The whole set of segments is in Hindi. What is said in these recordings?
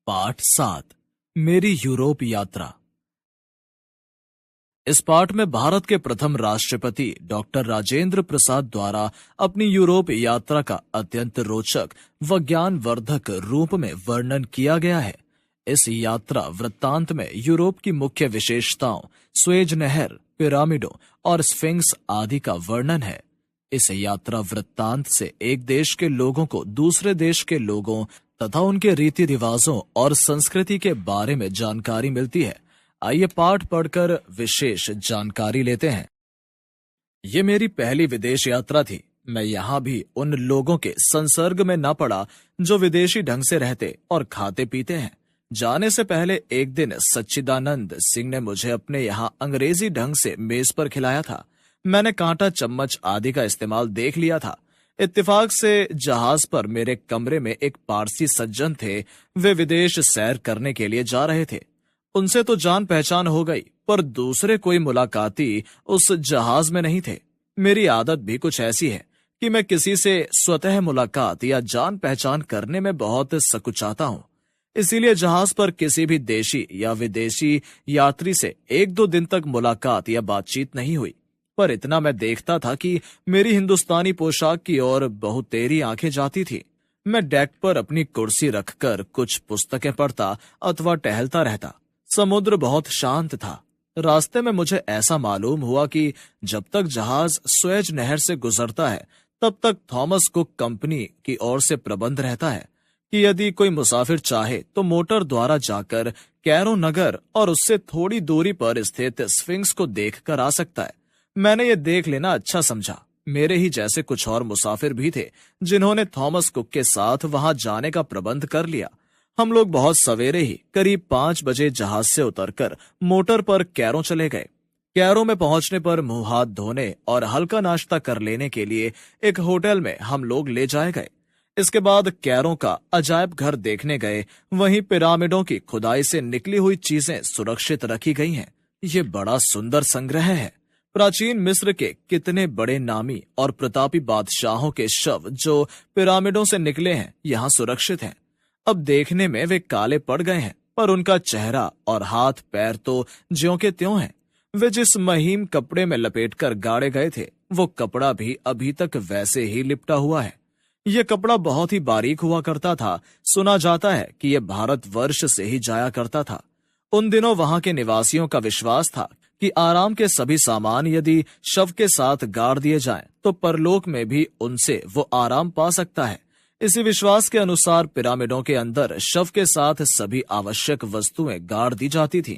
पाठ 7 मेरी यूरोप यात्रा। इस पाठ में भारत के प्रथम राष्ट्रपति डॉक्टर राजेंद्र प्रसाद द्वारा अपनी यूरोप यात्रा का अत्यंत रोचक व ज्ञानवर्धक रूप में वर्णन किया गया है। इस यात्रा वृत्तांत में यूरोप की मुख्य विशेषताओं, स्वेज नहर, पिरामिडों और स्फिंक्स आदि का वर्णन है। इस यात्रा वृत्तांत से एक देश के लोगों को दूसरे देश के लोगों तथा उनके रीति रिवाजों और संस्कृति के बारे में जानकारी मिलती है। आइए पाठ पढ़कर विशेष जानकारी लेते हैं। ये मेरी पहली विदेश यात्रा थी। मैं यहाँ भी उन लोगों के संसर्ग में न पड़ा जो विदेशी ढंग से रहते और खाते पीते हैं। जाने से पहले एक दिन सच्चिदानंद सिंह ने मुझे अपने यहाँ अंग्रेजी ढंग से मेज पर खिलाया था। मैंने कांटा, चम्मच आदि का इस्तेमाल देख लिया था। इत्तेफाक से जहाज पर मेरे कमरे में एक पारसी सज्जन थे। वे विदेश सैर करने के लिए जा रहे थे। उनसे तो जान पहचान हो गई, पर दूसरे कोई मुलाकाती उस जहाज में नहीं थे। मेरी आदत भी कुछ ऐसी है कि मैं किसी से स्वतः मुलाकात या जान पहचान करने में बहुत सकुचाता हूँ। इसीलिए जहाज पर किसी भी देशी या विदेशी यात्री से 1-2 दिन तक मुलाकात या बातचीत नहीं हुई। पर इतना मैं देखता था कि मेरी हिंदुस्तानी पोशाक की ओर बहुत तेरी आंखें जाती थी। मैं डेक पर अपनी कुर्सी रखकर कुछ पुस्तकें पढ़ता अथवा टहलता रहता। समुद्र बहुत शांत था। रास्ते में मुझे ऐसा मालूम हुआ कि जब तक जहाज स्वेज नहर से गुजरता है तब तक थॉमस कुक कंपनी की ओर से प्रबंध रहता है कि यदि कोई मुसाफिर चाहे तो मोटर द्वारा जाकर कैरो नगर और उससे थोड़ी दूरी पर स्थित स्फिंक्स को देखकर आ सकता है। मैंने ये देख लेना अच्छा समझा। मेरे ही जैसे कुछ और मुसाफिर भी थे जिन्होंने थॉमस कुक के साथ वहां जाने का प्रबंध कर लिया। हम लोग बहुत सवेरे ही करीब 5 बजे जहाज से उतरकर मोटर पर कैरो चले गए। कैरो में पहुंचने पर मुंह हाथ धोने और हल्का नाश्ता कर लेने के लिए एक होटल में हम लोग ले जाए गए। इसके बाद कैरो का अजायब घर देखने गए। वहीं पिरामिडों की खुदाई से निकली हुई चीजें सुरक्षित रखी गई हैं। ये बड़ा सुंदर संग्रह है। प्राचीन मिस्र के कितने बड़े नामी और प्रतापी बादशाहों के शव जो पिरामिडों से निकले हैं यहाँ सुरक्षित हैं। अब देखने में वे काले पड़ गए हैं, पर उनका चेहरा और हाथ पैर तो ज्यों के त्यों हैं। वे जिस महीन कपड़े में लपेटकर गाड़े गए थे वो कपड़ा भी अभी तक वैसे ही लिपटा हुआ है। यह कपड़ा बहुत ही बारीक हुआ करता था। सुना जाता है कि यह भारतवर्ष से ही जाया करता था। उन दिनों वहां के निवासियों का विश्वास था कि आराम के सभी सामान यदि शव के साथ गाड़ दिए जाएं तो परलोक में भी उनसे वो आराम पा सकता है। इसी विश्वास के अनुसार पिरामिडों के अंदर शव के साथ सभी आवश्यक वस्तुएं गाड़ दी जाती थीं।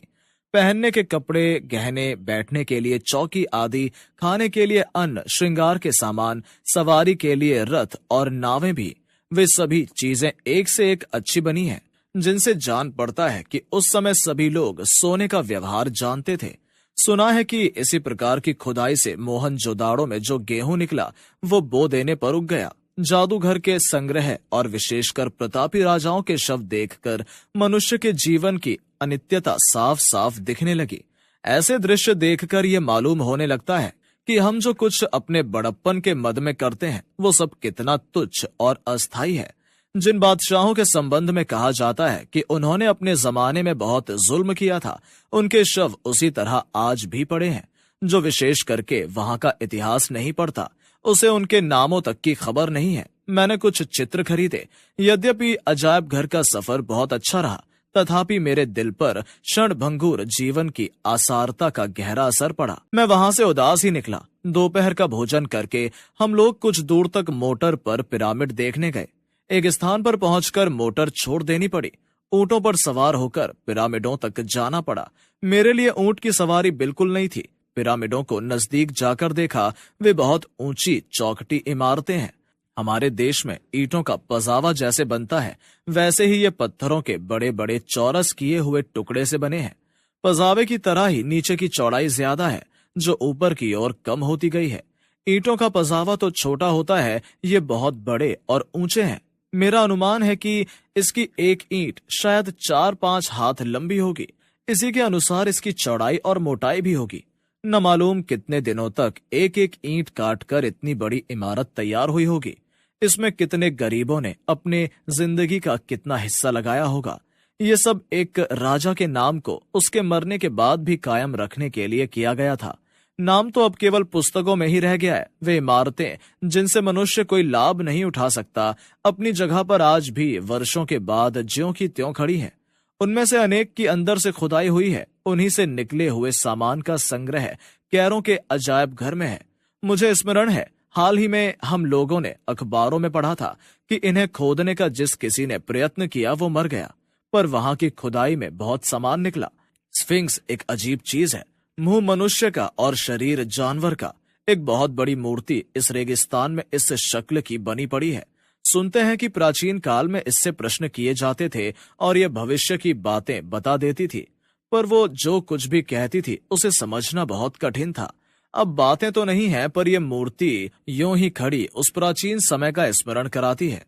पहनने के कपड़े, गहने, बैठने के लिए चौकी आदि, खाने के लिए अन्न, श्रृंगार के सामान, सवारी के लिए रथ और नावें भी। वे सभी चीजें एक से एक अच्छी बनी हैं, जिनसे जान पड़ता है कि उस समय सभी लोग सोने का व्यवहार जानते थे। सुना है कि इसी प्रकार की खुदाई से मोहनजोदाड़ो में जो गेहूं निकला वो बो देने पर उग गया। जादूघर के संग्रह और विशेषकर प्रतापी राजाओं के शव देखकर मनुष्य के जीवन की अनित्यता साफ साफ दिखने लगी। ऐसे दृश्य देखकर ये मालूम होने लगता है कि हम जो कुछ अपने बड़प्पन के मद में करते हैं वो सब कितना तुच्छ और अस्थायी है। जिन बादशाहों के संबंध में कहा जाता है कि उन्होंने अपने जमाने में बहुत जुल्म किया था, उनके शव उसी तरह आज भी पड़े हैं। जो विशेष करके वहां का इतिहास नहीं पढ़ता उसे उनके नामों तक की खबर नहीं है। मैंने कुछ चित्र खरीदे। यद्यपि अजायब घर का सफर बहुत अच्छा रहा, तथापि मेरे दिल पर क्षणभंगुर जीवन की आसारता का गहरा असर पड़ा। मैं वहां से उदास ही निकला। दोपहर का भोजन करके हम लोग कुछ दूर तक मोटर पर पिरामिड देखने गए। एक स्थान पर पहुंचकर मोटर छोड़ देनी पड़ी। ऊंटों पर सवार होकर पिरामिडों तक जाना पड़ा। मेरे लिए ऊंट की सवारी बिल्कुल नहीं थी। पिरामिडों को नजदीक जाकर देखा। वे बहुत ऊंची चौखटी इमारतें हैं। हमारे देश में ईंटों का पजावा जैसे बनता है, वैसे ही ये पत्थरों के बड़े बड़े चौरस किए हुए टुकड़े से बने हैं। पजावे की तरह ही नीचे की चौड़ाई ज्यादा है, जो ऊपर की ओर कम होती गई है। ईंटों का पजावा तो छोटा होता है, ये बहुत बड़े और ऊंचे हैं। मेरा अनुमान है कि इसकी एक ईंट शायद 4-5 हाथ लंबी होगी। इसी के अनुसार इसकी चौड़ाई और मोटाई भी होगी। न मालूम कितने दिनों तक एक एक ईंट काटकर इतनी बड़ी इमारत तैयार हुई होगी। इसमें कितने गरीबों ने अपने जिंदगी का कितना हिस्सा लगाया होगा। ये सब एक राजा के नाम को उसके मरने के बाद भी कायम रखने के लिए किया गया था। नाम तो अब केवल पुस्तकों में ही रह गया है। वे इमारतें जिनसे मनुष्य कोई लाभ नहीं उठा सकता, अपनी जगह पर आज भी वर्षों के बाद ज्यों की त्यों खड़ी हैं। उनमें से अनेक की अंदर से खुदाई हुई है। उन्हीं से निकले हुए सामान का संग्रह कैरों के अजायब घर में है। मुझे स्मरण है, हाल ही में हम लोगों ने अखबारों में पढ़ा था कि इन्हें खोदने का जिस किसी ने प्रयत्न किया वो मर गया, पर वहां की खुदाई में बहुत सामान निकला। स्फिंक्स एक अजीब चीज है, मुंह मनुष्य का और शरीर जानवर का। एक बहुत बड़ी मूर्ति इस रेगिस्तान में इस शक्ल की बनी पड़ी है। सुनते हैं कि प्राचीन काल में इससे प्रश्न किए जाते थे और यह भविष्य की बातें बता देती थी, पर वो जो कुछ भी कहती थी उसे समझना बहुत कठिन था। अब बातें तो नहीं है, पर यह मूर्ति यूं ही खड़ी उस प्राचीन समय का स्मरण कराती है।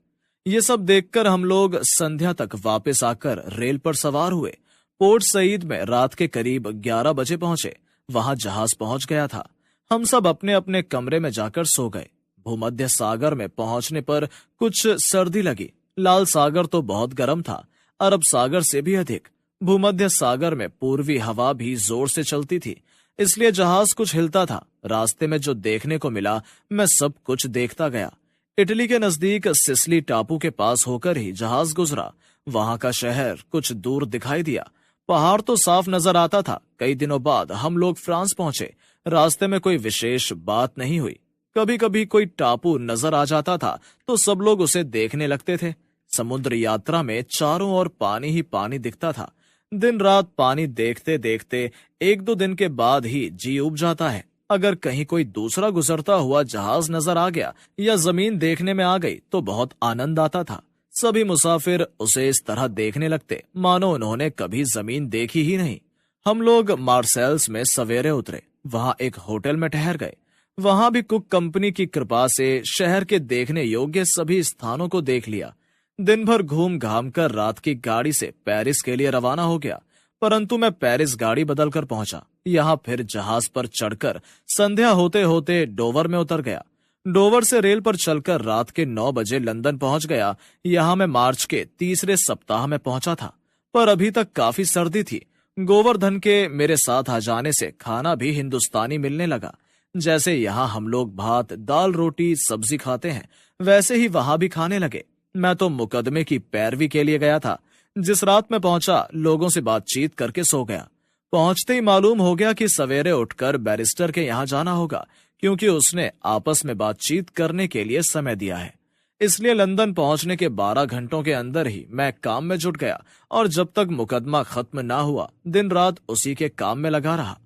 ये सब देखकर हम लोग संध्या तक वापस आकर रेल पर सवार हुए। पोर्ट सईद में रात के करीब 11 बजे पहुंचे। वहां जहाज पहुंच गया था। हम सब अपने अपने कमरे में जाकर सो गए। भूमध्य सागर में पहुंचने पर कुछ सर्दी लगी। लाल सागर तो बहुत गर्म था, अरब सागर से भी अधिक। भूमध्य सागर में पूर्वी हवा भी जोर से चलती थी, इसलिए जहाज कुछ हिलता था। रास्ते में जो देखने को मिला मैं सब कुछ देखता गया। इटली के नजदीक सिसिली टापू के पास होकर ही जहाज गुजरा। वहां का शहर कुछ दूर दिखाई दिया। पहाड़ तो साफ नजर आता था। कई दिनों बाद हम लोग फ्रांस पहुंचे। रास्ते में कोई विशेष बात नहीं हुई। कभी कभी कोई टापू नजर आ जाता था तो सब लोग उसे देखने लगते थे। समुद्र यात्रा में चारों ओर पानी ही पानी दिखता था। दिन रात पानी देखते देखते 1-2 दिन के बाद ही जी उब जाता है। अगर कहीं कोई दूसरा गुजरता हुआ जहाज नजर आ गया या जमीन देखने में आ गई तो बहुत आनंद आता था। सभी मुसाफिर उसे इस तरह देखने लगते मानो उन्होंने कभी जमीन देखी ही नहीं। हम लोग मार्सेल्स में सवेरे उतरे। वहां एक होटल में ठहर गए। वहां भी कुक कंपनी की कृपा से शहर के देखने योग्य सभी स्थानों को देख लिया। दिन भर घूम घाम कर रात की गाड़ी से पेरिस के लिए रवाना हो गया, परंतु मैं पेरिस गाड़ी बदल कर पहुंचा। यहाँ फिर जहाज पर चढ़कर संध्या होते होते डोवर में उतर गया। डोवर से रेल पर चलकर रात के 9 बजे लंदन पहुंच गया। यहाँ मैं मार्च के तीसरे सप्ताह में पहुंचा था, पर अभी तक काफी सर्दी थी। गोवर्धन के मेरे साथ आ जाने से खाना भी हिंदुस्तानी मिलने लगा। जैसे यहाँ हम लोग भात दाल रोटी सब्जी खाते हैं, वैसे ही वहां भी खाने लगे। मैं तो मुकदमे की पैरवी के लिए गया था। जिस रात में पहुंचा लोगों से बातचीत करके सो गया। पहुंचते ही मालूम हो गया कि सवेरे उठकर बैरिस्टर के यहाँ जाना होगा, क्योंकि उसने आपस में बातचीत करने के लिए समय दिया है। इसलिए लंदन पहुंचने के 12 घंटों के अंदर ही मैं काम में जुट गया और जब तक मुकदमा खत्म ना हुआ दिन रात उसी के काम में लगा रहा।